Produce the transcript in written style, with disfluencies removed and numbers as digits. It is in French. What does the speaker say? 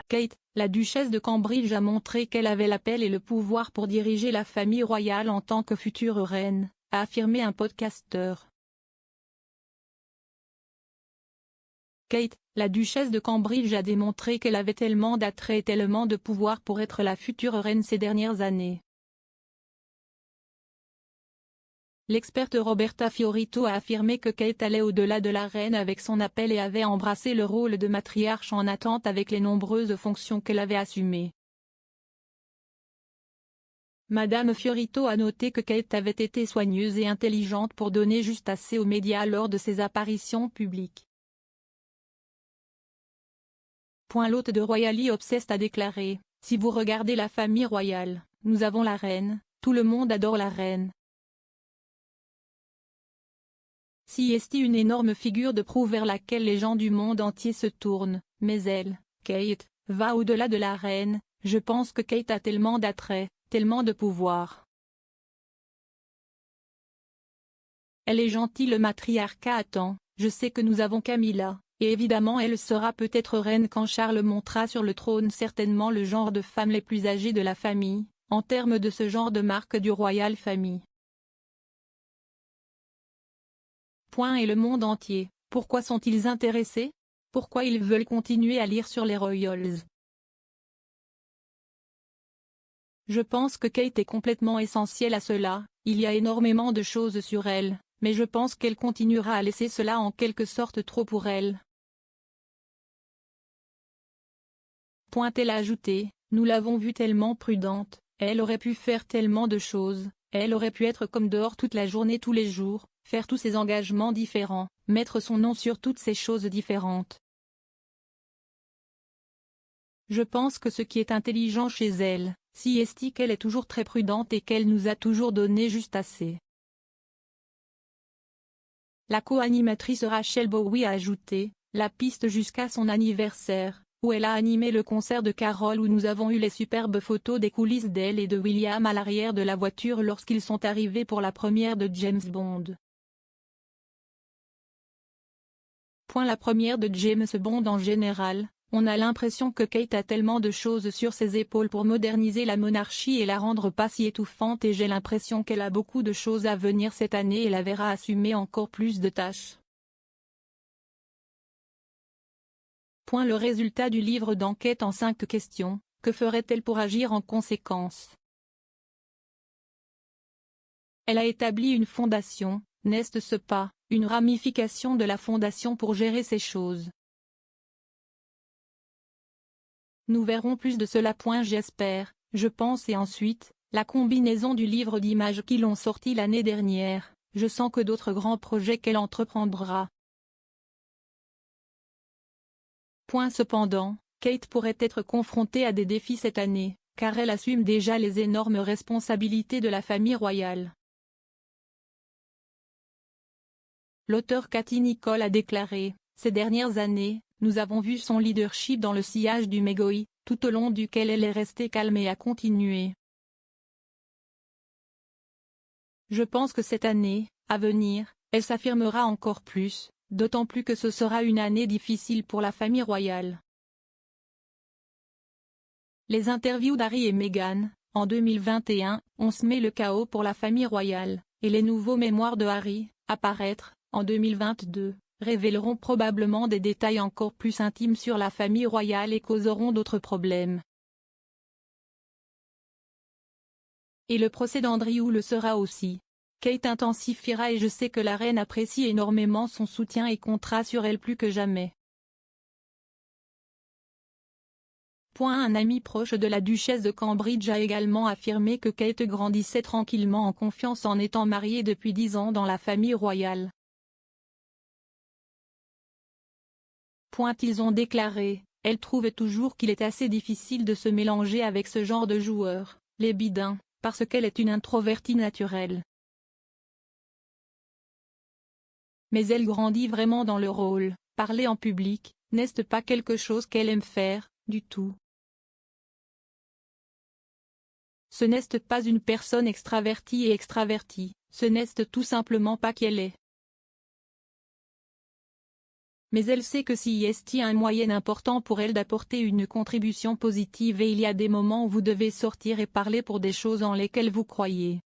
Kate, la duchesse de Cambridge a montré qu'elle avait l'appel et le pouvoir pour diriger la famille royale en tant que future reine, a affirmé un podcasteur. Kate, la duchesse de Cambridge a démontré qu'elle avait tellement d'attrait et tellement de pouvoir pour être la future reine ces dernières années. L'experte Roberta Fiorito a affirmé que Kate allait au-delà de la reine avec son appel et avait embrassé le rôle de matriarche en attente avec les nombreuses fonctions qu'elle avait assumées. Madame Fiorito a noté que Kate avait été soigneuse et intelligente pour donner juste assez aux médias lors de ses apparitions publiques. L'hôte de Royally Obsessed a déclaré « Si vous regardez la famille royale, nous avons la reine, tout le monde adore la reine. Si est une énorme figure de proue vers laquelle les gens du monde entier se tournent, mais elle, Kate, va au-delà de la reine, je pense que Kate a tellement d'attrait, tellement de pouvoir. Elle est gentille, le matriarcat attend, je sais que nous avons Camilla, et évidemment elle sera peut-être reine quand Charles montera sur le trône certainement le genre de femme les plus âgées de la famille, en termes de ce genre de marque du Royal Family. Et le monde entier, pourquoi sont-ils intéressés? Pourquoi ils veulent continuer à lire sur les Royals? Je pense que Kate est complètement essentielle à cela, il y a énormément de choses sur elle, mais je pense qu'elle continuera à laisser cela en quelque sorte trop pour elle. Elle a ajouté, nous l'avons vue tellement prudente, elle aurait pu faire tellement de choses, elle aurait pu être comme dehors toute la journée tous les jours, faire tous ces engagements différents, mettre son nom sur toutes ces choses différentes. Je pense que ce qui est intelligent chez elle, si est qu'elle est toujours très prudente et qu'elle nous a toujours donné juste assez. La co-animatrice Rachel Bowie a ajouté, la piste jusqu'à son anniversaire, où elle a animé le concert de Carole où nous avons eu les superbes photos des coulisses d'elle et de William à l'arrière de la voiture lorsqu'ils sont arrivés pour la première de James Bond. La première de James Bond en général, on a l'impression que Kate a tellement de choses sur ses épaules pour moderniser la monarchie et la rendre pas si étouffante et j'ai l'impression qu'elle a beaucoup de choses à venir cette année et la verra assumer encore plus de tâches. Le résultat du livre d'enquête en 5 questions, que ferait-elle pour agir en conséquence? Elle a établi une fondation, n'est-ce pas, une ramification de la fondation pour gérer ces choses. Nous verrons plus de cela. J'espère, je pense et ensuite, la combinaison du livre d'images qui l'ont sorti l'année dernière, je sens que d'autres grands projets qu'elle entreprendra. Cependant, Kate pourrait être confrontée à des défis cette année, car elle assume déjà les énormes responsabilités de la famille royale. L'auteur Cathy Nicholl a déclaré, ces dernières années, nous avons vu son leadership dans le sillage du Megoi, tout au long duquel elle est restée calme et a continué. Je pense que cette année, à venir, elle s'affirmera encore plus, d'autant plus que ce sera une année difficile pour la famille royale. Les interviews d'Harry et Meghan, en 2021, on semet le chaos pour la famille royale, et les nouveaux mémoires de Harry, à paraître, en 2022, révéleront probablement des détails encore plus intimes sur la famille royale et causeront d'autres problèmes. Et le procès d'Andrew le sera aussi. Kate intensifiera et je sais que la reine apprécie énormément son soutien et comptera sur elle plus que jamais. Un ami proche de la duchesse de Cambridge a également affirmé que Kate grandissait tranquillement en confiance en étant mariée depuis 10 ans dans la famille royale. Ils ont déclaré, elle trouve toujours qu'il est assez difficile de se mélanger avec ce genre de joueurs, les bidins, parce qu'elle est une introvertie naturelle. Mais elle grandit vraiment dans le rôle, parler en public, n'est-ce pas quelque chose qu'elle aime faire, du tout. Ce n'est pas une personne extravertie et extravertie, ce n'est tout simplement pas qui elle est. mais elle sait que si est un moyen important pour elle d'apporter une contribution positive et il y a des moments où vous devez sortir et parler pour des choses en lesquelles vous croyez.